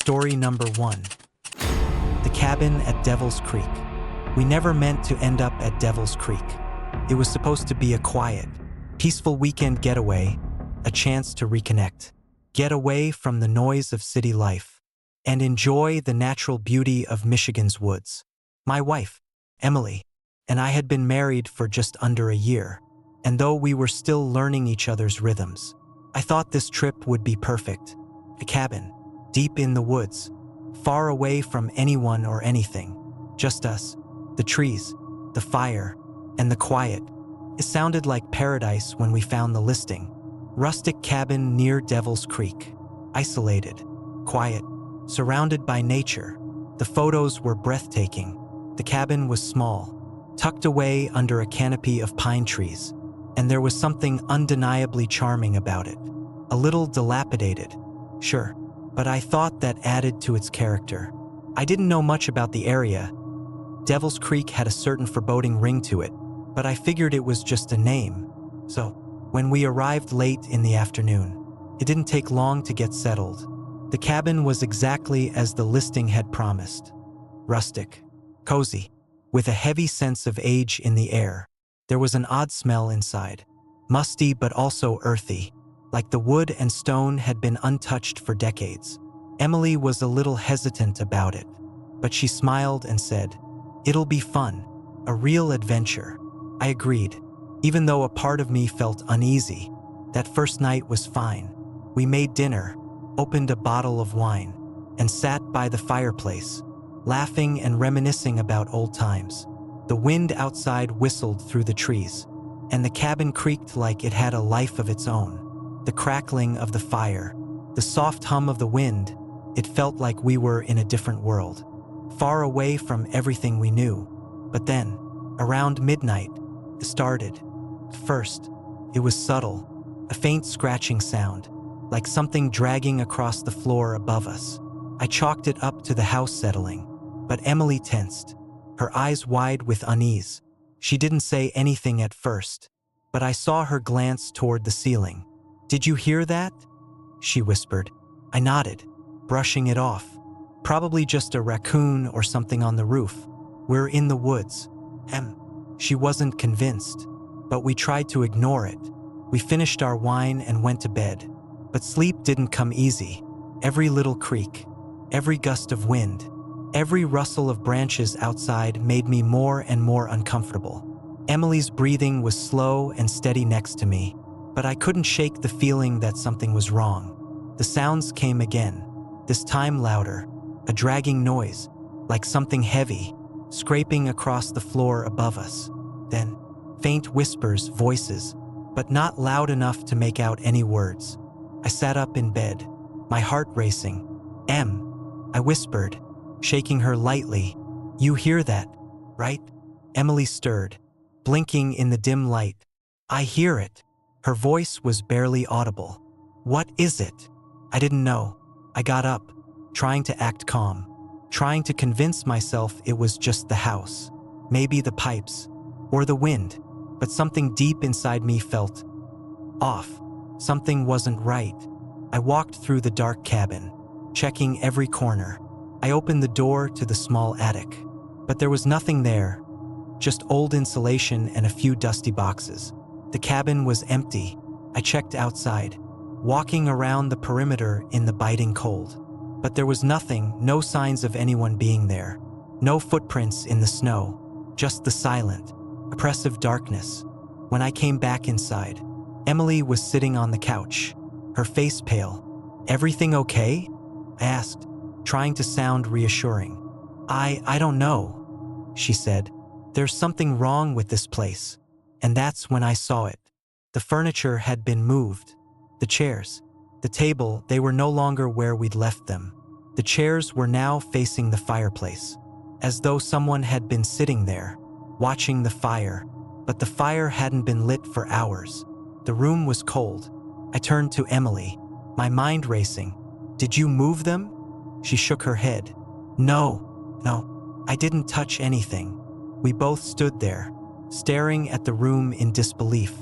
Story number 1. The cabin at Devil's Creek. We never meant to end up at Devil's Creek. It was supposed to be a quiet, peaceful weekend getaway, a chance to reconnect, get away from the noise of city life, and enjoy the natural beauty of Michigan's woods. My wife, Emily, and I had been married for just under a year, and though we were still learning each other's rhythms, I thought this trip would be perfect. A cabin, deep in the woods, far away from anyone or anything, just us, the trees, the fire, and the quiet. It sounded like paradise when we found the listing. Rustic cabin near Devil's Creek. Isolated, quiet, surrounded by nature. The photos were breathtaking. The cabin was small, tucked away under a canopy of pine trees, and there was something undeniably charming about it. A little dilapidated, sure, but I thought that added to its character. I didn't know much about the area. Devil's Creek had a certain foreboding ring to it, but I figured it was just a name. So, when we arrived late in the afternoon, it didn't take long to get settled. The cabin was exactly as the listing had promised. Rustic, cozy, with a heavy sense of age in the air. There was an odd smell inside, musty but also earthy, like the wood and stone had been untouched for decades. Emily was a little hesitant about it, but she smiled and said, "It'll be fun, a real adventure." I agreed, even though a part of me felt uneasy. That first night was fine. We made dinner, opened a bottle of wine, and sat by the fireplace, laughing and reminiscing about old times. The wind outside whistled through the trees, and the cabin creaked like it had a life of its own. The crackling of the fire, the soft hum of the wind, it felt like we were in a different world, far away from everything we knew. But then, around midnight, it started. First, it was subtle, a faint scratching sound, like something dragging across the floor above us. I chalked it up to the house settling, but Emily tensed, her eyes wide with unease. She didn't say anything at first, but I saw her glance toward the ceiling. "Did you hear that?" she whispered. I nodded, brushing it off. "Probably just a raccoon or something on the roof. We're in the woods." She wasn't convinced, but we tried to ignore it. We finished our wine and went to bed. But sleep didn't come easy. Every little creak, every gust of wind, every rustle of branches outside made me more and more uncomfortable. Emily's breathing was slow and steady next to me, but I couldn't shake the feeling that something was wrong. The sounds came again, this time louder, a dragging noise, like something heavy, scraping across the floor above us. Then, faint whispers, voices, but not loud enough to make out any words. I sat up in bed, my heart racing. I whispered, shaking her lightly. "You hear that, right?" Emily stirred, blinking in the dim light. "I hear it." Her voice was barely audible. "What is it?" I didn't know. I got up, trying to act calm, trying to convince myself it was just the house, maybe the pipes, or the wind, but something deep inside me felt off. Something wasn't right. I walked through the dark cabin, checking every corner. I opened the door to the small attic, but there was nothing there, just old insulation and a few dusty boxes. The cabin was empty. I checked outside, walking around the perimeter in the biting cold. But there was nothing, no signs of anyone being there. No footprints in the snow, just the silent, oppressive darkness. When I came back inside, Emily was sitting on the couch, her face pale. "Everything okay?" I asked, trying to sound reassuring. I don't know," she said. "There's something wrong with this place." And that's when I saw it. The furniture had been moved. The chairs, the table, they were no longer where we'd left them. The chairs were now facing the fireplace, as though someone had been sitting there, watching the fire. But the fire hadn't been lit for hours. The room was cold. I turned to Emily, my mind racing. "Did you move them?" She shook her head. No, I didn't touch anything." We both stood there, staring at the room in disbelief.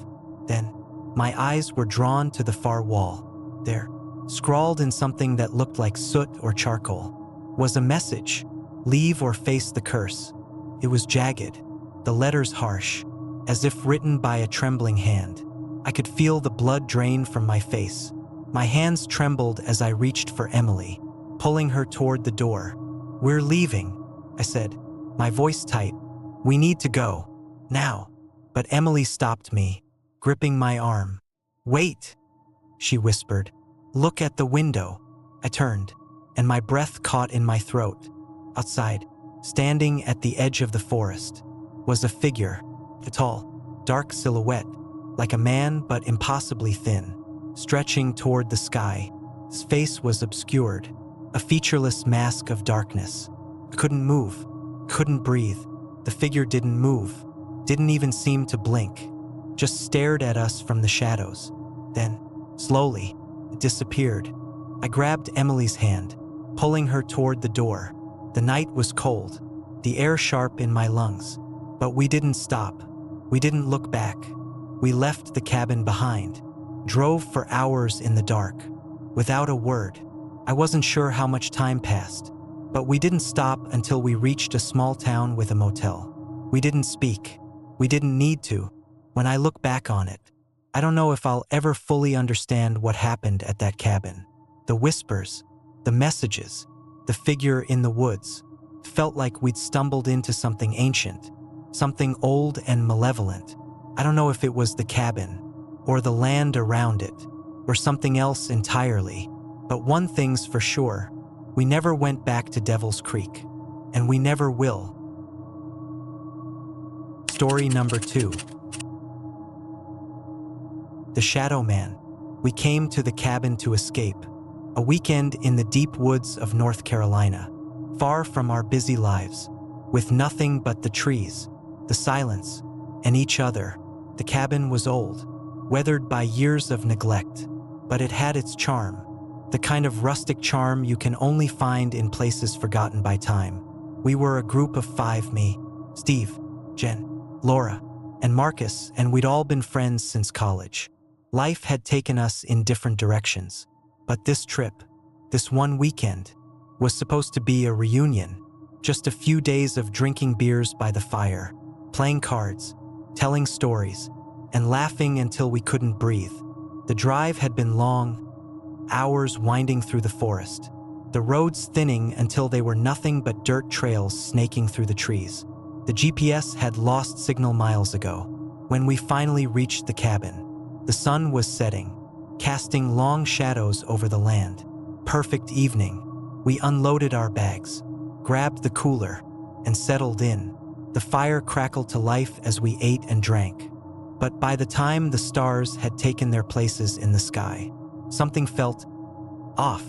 Then, my eyes were drawn to the far wall. There, scrawled in something that looked like soot or charcoal, was a message: leave or face the curse. It was jagged, the letters harsh, as if written by a trembling hand. I could feel the blood drain from my face. My hands trembled as I reached for Emily, pulling her toward the door. "We're leaving," I said, my voice tight. "We need to go. Now." But Emily stopped me, gripping my arm. "Wait," she whispered. "Look at the window." I turned, and my breath caught in my throat. Outside, standing at the edge of the forest, was a figure, a tall, dark silhouette, like a man but impossibly thin, stretching toward the sky. His face was obscured, a featureless mask of darkness. I couldn't move, couldn't breathe. The figure didn't move, didn't even seem to blink, just stared at us from the shadows. Then, slowly, it disappeared. I grabbed Emily's hand, pulling her toward the door. The night was cold, the air sharp in my lungs. But we didn't stop. We didn't look back. We left the cabin behind, drove for hours in the dark, without a word. I wasn't sure how much time passed, but we didn't stop until we reached a small town with a motel. We didn't speak. We didn't need to. When I look back on it, I don't know if I'll ever fully understand what happened at that cabin. The whispers, the messages, the figure in the woods, felt like we'd stumbled into something ancient, something old and malevolent. I don't know if it was the cabin, or the land around it, or something else entirely. But one thing's for sure, we never went back to Devil's Creek, and we never will. Story number 2. The Shadow Man. We came to the cabin to escape. A weekend in the deep woods of North Carolina, far from our busy lives, with nothing but the trees, the silence, and each other. The cabin was old, weathered by years of neglect, but it had its charm, the kind of rustic charm you can only find in places forgotten by time. We were a group of 5: me, Steve, Jen, Laura, and Marcus, and we'd all been friends since college. Life had taken us in different directions, but this trip, this one weekend, was supposed to be a reunion. Just a few days of drinking beers by the fire, playing cards, telling stories, and laughing until we couldn't breathe. The drive had been long, hours winding through the forest, the roads thinning until they were nothing but dirt trails snaking through the trees. The GPS had lost signal miles ago. When we finally reached the cabin, the sun was setting, casting long shadows over the land. Perfect evening. We unloaded our bags, grabbed the cooler, and settled in. The fire crackled to life as we ate and drank. But by the time the stars had taken their places in the sky, something felt off.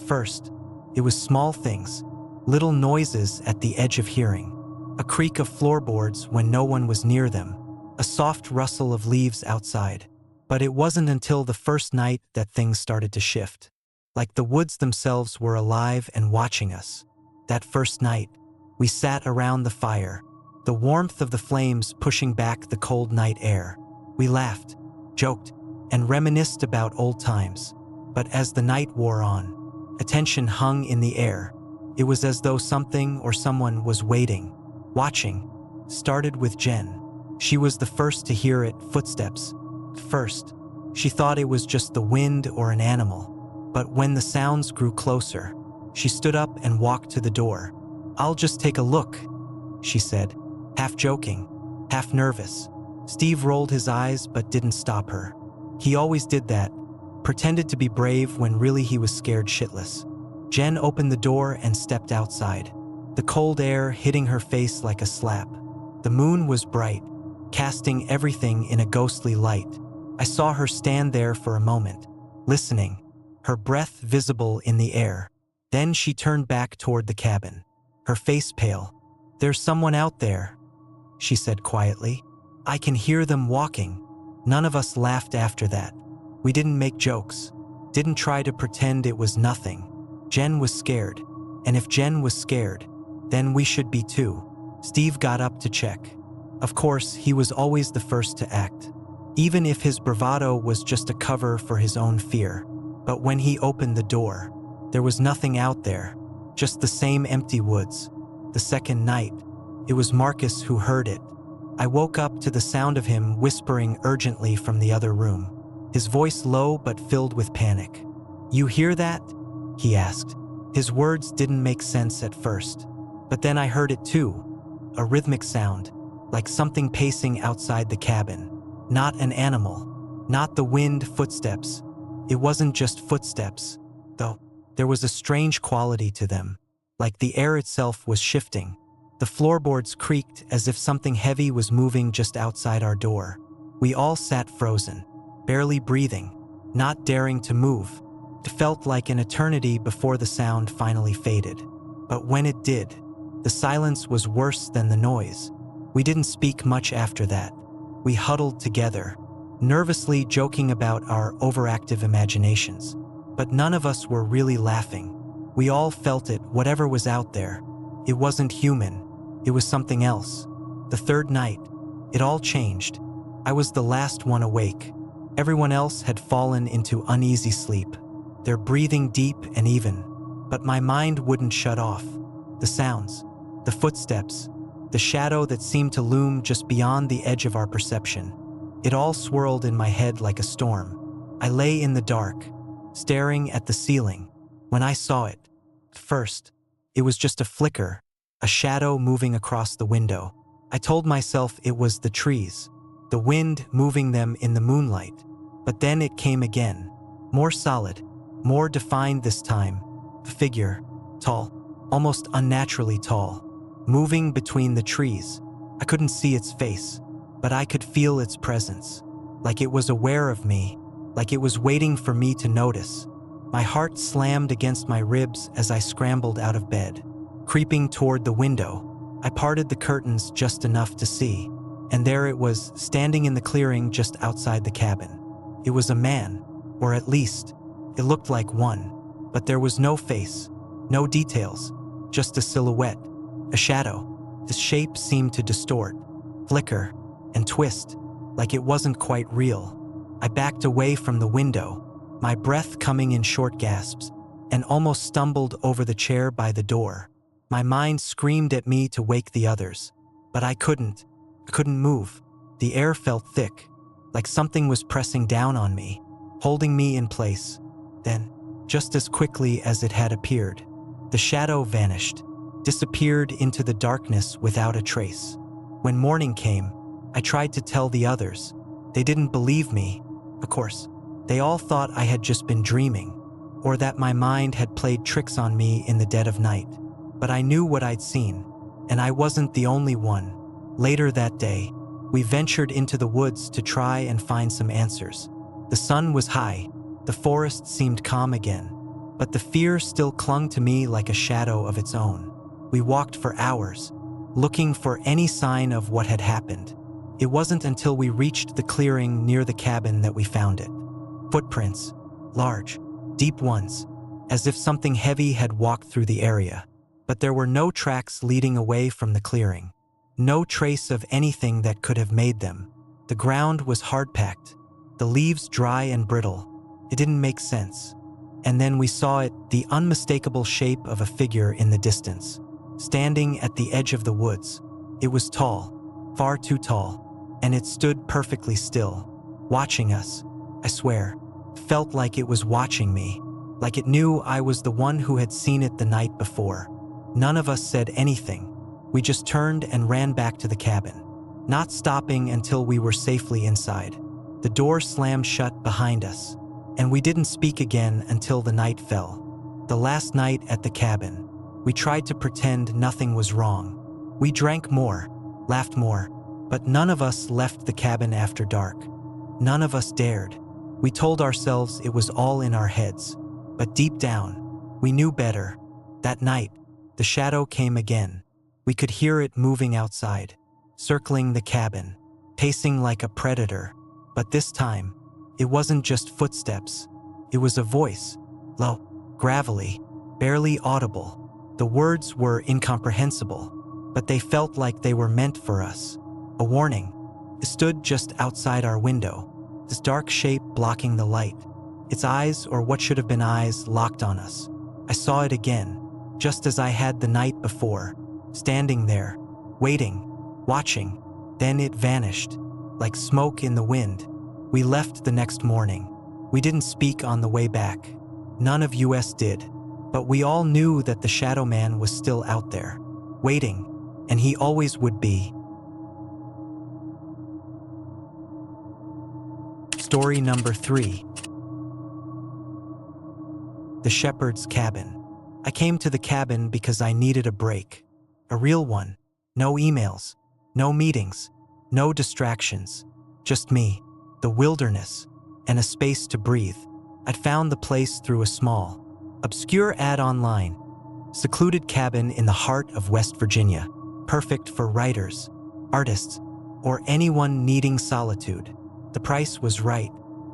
First, it was small things, little noises at the edge of hearing, a creak of floorboards when no one was near them, a soft rustle of leaves outside. But it wasn't until the first night that things started to shift, like the woods themselves were alive and watching us. That first night, we sat around the fire, the warmth of the flames pushing back the cold night air. We laughed, joked, and reminisced about old times. But as the night wore on, a tension hung in the air. It was as though something or someone was waiting, watching. Started with Jen. She was the first to hear it, footsteps. First, she thought it was just the wind or an animal. But when the sounds grew closer, she stood up and walked to the door. "I'll just take a look," she said, half joking, half nervous. Steve rolled his eyes but didn't stop her. He always did that, pretended to be brave when really he was scared shitless. Jen opened the door and stepped outside, the cold air hitting her face like a slap. The moon was bright, casting everything in a ghostly light. I saw her stand there for a moment, listening, her breath visible in the air. Then she turned back toward the cabin, her face pale. "There's someone out there," she said quietly. "I can hear them walking." None of us laughed after that. We didn't make jokes, didn't try to pretend it was nothing. Jen was scared, and if Jen was scared, then we should be too. Steve got up to check. Of course, he was always the first to act, even if his bravado was just a cover for his own fear. But when he opened the door, there was nothing out there, just the same empty woods. The second night, it was Marcus who heard it. I woke up to the sound of him whispering urgently from the other room, his voice low but filled with panic. "You hear that?" he asked. His words didn't make sense at first, but then I heard it too, a rhythmic sound, like something pacing outside the cabin. Not an animal, not the wind footsteps. It wasn't just footsteps, though. There was a strange quality to them, like the air itself was shifting. The floorboards creaked as if something heavy was moving just outside our door. We all sat frozen, barely breathing, not daring to move. It felt like an eternity before the sound finally faded. But when it did, the silence was worse than the noise. We didn't speak much after that. We huddled together, nervously joking about our overactive imaginations. But none of us were really laughing. We all felt it, whatever was out there. It wasn't human. It was something else. The third night, it all changed. I was the last one awake. Everyone else had fallen into uneasy sleep, their breathing deep and even. But my mind wouldn't shut off. The sounds, the footsteps, the shadow that seemed to loom just beyond the edge of our perception. It all swirled in my head like a storm. I lay in the dark, staring at the ceiling. When I saw it, first, it was just a flicker, a shadow moving across the window. I told myself it was the trees, the wind moving them in the moonlight. But then it came again, more solid, more defined this time. A figure, tall, almost unnaturally tall, moving between the trees. I couldn't see its face, but I could feel its presence, like it was aware of me, like it was waiting for me to notice. My heart slammed against my ribs as I scrambled out of bed. Creeping toward the window, I parted the curtains just enough to see, and there it was, standing in the clearing just outside the cabin. It was a man, or at least, it looked like one, but there was no face, no details, just a silhouette, a shadow. The shape seemed to distort, flicker, and twist, like it wasn't quite real. I backed away from the window, my breath coming in short gasps, and almost stumbled over the chair by the door. My mind screamed at me to wake the others, but I couldn't. I couldn't move. The air felt thick, like something was pressing down on me, holding me in place. Then, just as quickly as it had appeared, the shadow vanished, disappeared into the darkness without a trace. When morning came, I tried to tell the others. They didn't believe me. Of course, they all thought I had just been dreaming, or that my mind had played tricks on me in the dead of night. But I knew what I'd seen, and I wasn't the only one. Later that day, we ventured into the woods to try and find some answers. The sun was high, the forest seemed calm again, but the fear still clung to me like a shadow of its own. We walked for hours, looking for any sign of what had happened. It wasn't until we reached the clearing near the cabin that we found it. Footprints, large, deep ones, as if something heavy had walked through the area. But there were no tracks leading away from the clearing. No trace of anything that could have made them. The ground was hard-packed, the leaves dry and brittle. It didn't make sense. And then we saw it, the unmistakable shape of a figure in the distance, standing at the edge of the woods. It was tall, far too tall, and it stood perfectly still, watching us. I swear, it felt like it was watching me, like it knew I was the one who had seen it the night before. None of us said anything. We just turned and ran back to the cabin, not stopping until we were safely inside. The door slammed shut behind us, and we didn't speak again until the night fell. The last night at the cabin, we tried to pretend nothing was wrong. We drank more, laughed more, but none of us left the cabin after dark. None of us dared. We told ourselves it was all in our heads, but deep down, we knew better. That night, the shadow came again. We could hear it moving outside, circling the cabin, pacing like a predator. But this time, it wasn't just footsteps. It was a voice, low, gravelly, barely audible. The words were incomprehensible, but they felt like they were meant for us. A warning. It stood just outside our window, this dark shape blocking the light. Its eyes, or what should have been eyes, locked on us. I saw it again, just as I had the night before, standing there, waiting, watching. Then it vanished, like smoke in the wind. We left the next morning. We didn't speak on the way back. None of us did. But we all knew that the Shadow Man was still out there, waiting, and he always would be. Story number 3. The Shepherd's Cabin. I came to the cabin because I needed a break. A real one. No emails, no meetings, no distractions. Just me, the wilderness, and a space to breathe. I'd found the place through a small, obscure ad online. Secluded cabin in the heart of West Virginia. Perfect for writers, artists, or anyone needing solitude. The price was right,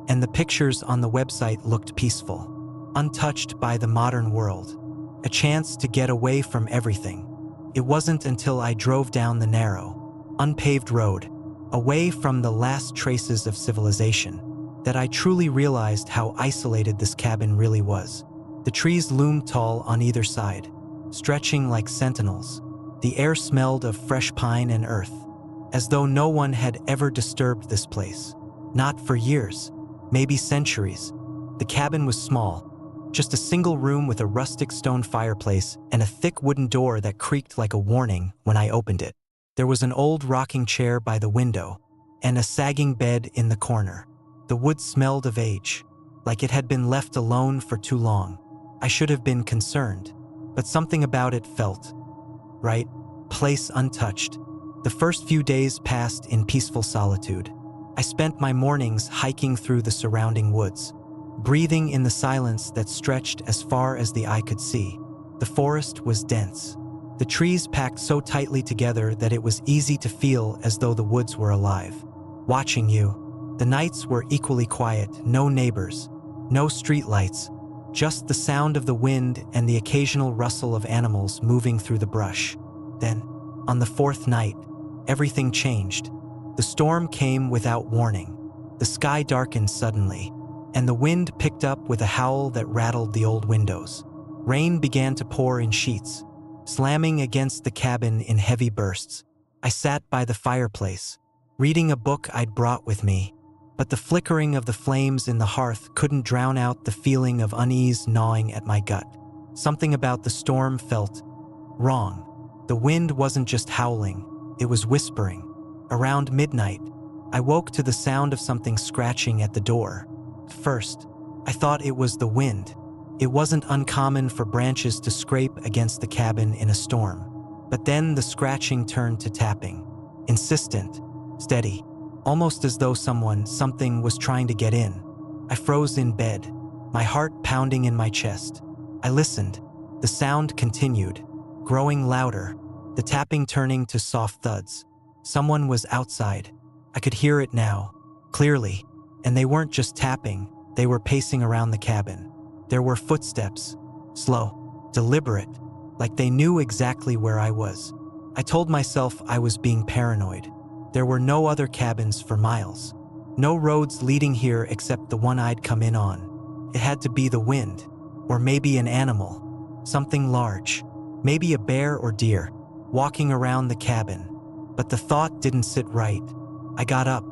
and the pictures on the website looked peaceful, untouched by the modern world. A chance to get away from everything. It wasn't until I drove down the narrow, unpaved road, away from the last traces of civilization, that I truly realized how isolated this cabin really was. The trees loomed tall on either side, stretching like sentinels. The air smelled of fresh pine and earth, as though no one had ever disturbed this place. Not for years, maybe centuries. The cabin was small, just a single room with a rustic stone fireplace and a thick wooden door that creaked like a warning when I opened it. There was an old rocking chair by the window and a sagging bed in the corner. The wood smelled of age, like it had been left alone for too long. I should have been concerned, but something about it felt right. Place untouched. The first few days passed in peaceful solitude. I spent my mornings hiking through the surrounding woods, breathing in the silence that stretched as far as the eye could see. The forest was dense. The trees packed so tightly together that it was easy to feel as though the woods were alive, watching you. The nights were equally quiet, no neighbors, no streetlights, just the sound of the wind and the occasional rustle of animals moving through the brush. Then, on the fourth night, everything changed. The storm came without warning. The sky darkened suddenly, and the wind picked up with a howl that rattled the old windows. Rain began to pour in sheets, slamming against the cabin in heavy bursts. I sat by the fireplace, reading a book I'd brought with me, but the flickering of the flames in the hearth couldn't drown out the feeling of unease gnawing at my gut. Something about the storm felt wrong. The wind wasn't just howling, it was whispering. Around midnight, I woke to the sound of something scratching at the door. At first, I thought it was the wind. It wasn't uncommon for branches to scrape against the cabin in a storm. But then the scratching turned to tapping. Insistent, steady, almost as though something was trying to get in. I froze in bed, my heart pounding in my chest. I listened. The sound continued, growing louder, the tapping turning to soft thuds. Someone was outside. I could hear it now, clearly, and they weren't just tapping, they were pacing around the cabin. There were footsteps, slow, deliberate, like they knew exactly where I was. I told myself I was being paranoid. There were no other cabins for miles. No roads leading here except the one I'd come in on. It had to be the wind, or maybe an animal, something large, maybe a bear or deer, walking around the cabin. But the thought didn't sit right. I got up,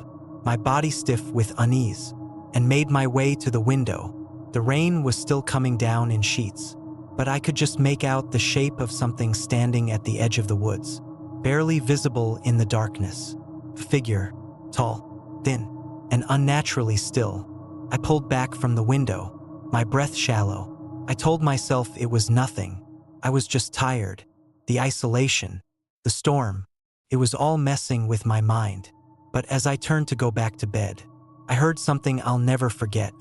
my body stiff with unease, and made my way to the window. The rain was still coming down in sheets, but I could just make out the shape of something standing at the edge of the woods, barely visible in the darkness. A figure, tall, thin, and unnaturally still. I pulled back from the window, my breath shallow. I told myself it was nothing. I was just tired. The isolation, the storm, it was all messing with my mind. But as I turned to go back to bed, I heard something I'll never forget.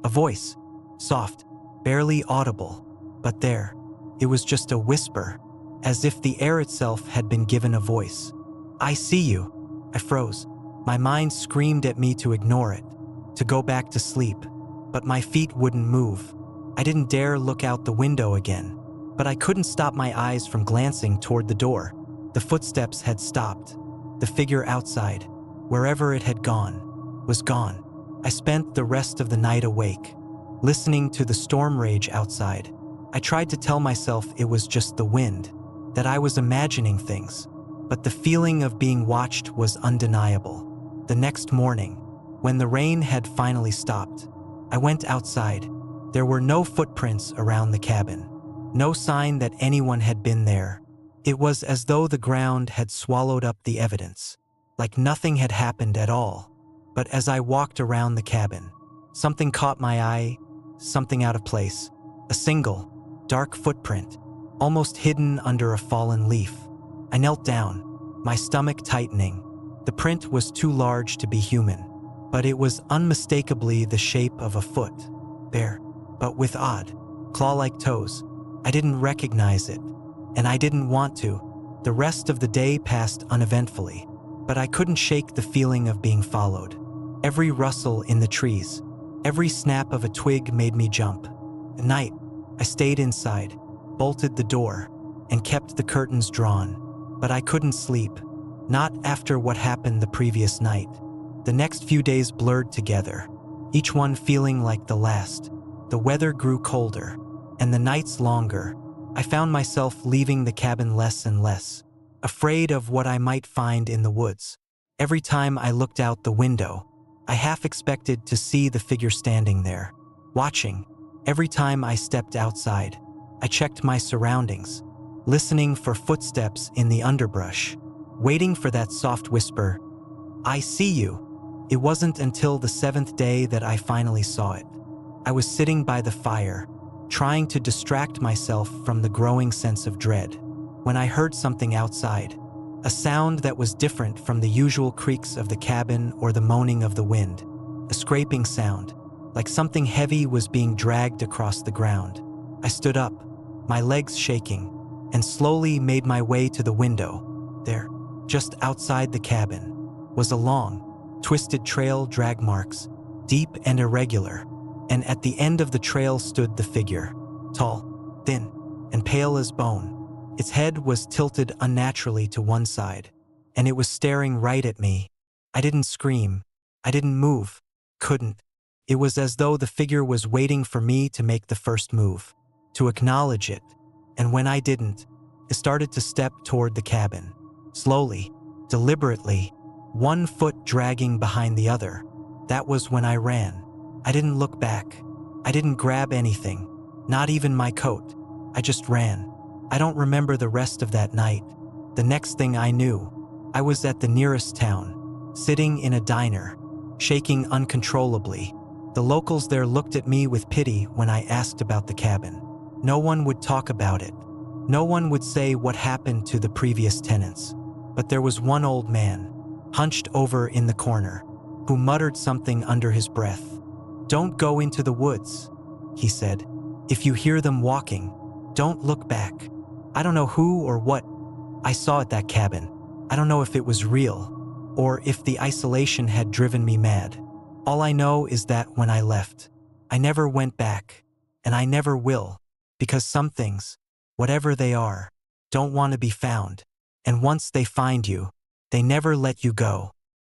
A voice, soft, barely audible, but there. It was just a whisper, as if the air itself had been given a voice. "I see you." I froze. My mind screamed at me to ignore it, to go back to sleep, but my feet wouldn't move. I didn't dare look out the window again, but I couldn't stop my eyes from glancing toward the door. The footsteps had stopped. The figure outside, wherever it had gone, was gone. I spent the rest of the night awake, listening to the storm rage outside. I tried to tell myself it was just the wind, that I was imagining things, but the feeling of being watched was undeniable. The next morning, when the rain had finally stopped, I went outside. There were no footprints around the cabin, no sign that anyone had been there. It was as though the ground had swallowed up the evidence, like nothing had happened at all. But as I walked around the cabin, something caught my eye, something out of place. A single, dark footprint, almost hidden under a fallen leaf. I knelt down, my stomach tightening. The print was too large to be human, but it was unmistakably the shape of a foot, bare, but with odd, claw-like toes. I didn't recognize it, and I didn't want to. The rest of the day passed uneventfully, but I couldn't shake the feeling of being followed. Every rustle in the trees, every snap of a twig made me jump. At night, I stayed inside, bolted the door, and kept the curtains drawn. But I couldn't sleep, not after what happened the previous night. The next few days blurred together, each one feeling like the last. The weather grew colder, and the nights longer. I found myself leaving the cabin less and less, afraid of what I might find in the woods. Every time I looked out the window, I half expected to see the figure standing there, watching. Every time I stepped outside, I checked my surroundings, listening for footsteps in the underbrush, waiting for that soft whisper, "I see you." It wasn't until the 7th day that I finally saw it. I was sitting by the fire, trying to distract myself from the growing sense of dread, when I heard something outside, a sound that was different from the usual creaks of the cabin or the moaning of the wind, a scraping sound, like something heavy was being dragged across the ground. I stood up, my legs shaking, and slowly made my way to the window. There, just outside the cabin, was a long, twisted trail, drag marks, deep and irregular, and at the end of the trail stood the figure, tall, thin, and pale as bone. Its head was tilted unnaturally to one side, and it was staring right at me. I didn't scream. I didn't move. Couldn't. It was as though the figure was waiting for me to make the first move, to acknowledge it. And when I didn't, I started to step toward the cabin, slowly, deliberately, one foot dragging behind the other. That was when I ran. I didn't look back. I didn't grab anything, not even my coat. I just ran. I don't remember the rest of that night. The next thing I knew, I was at the nearest town, sitting in a diner, shaking uncontrollably. The locals there looked at me with pity when I asked about the cabin. No one would talk about it. No one would say what happened to the previous tenants. But there was one old man, hunched over in the corner, who muttered something under his breath. "Don't go into the woods," he said. "If you hear them walking, don't look back." I don't know who or what I saw at that cabin. I don't know if it was real, or if the isolation had driven me mad. All I know is that when I left, I never went back, and I never will, because some things, whatever they are, don't want to be found, and once they find you, they never let you go.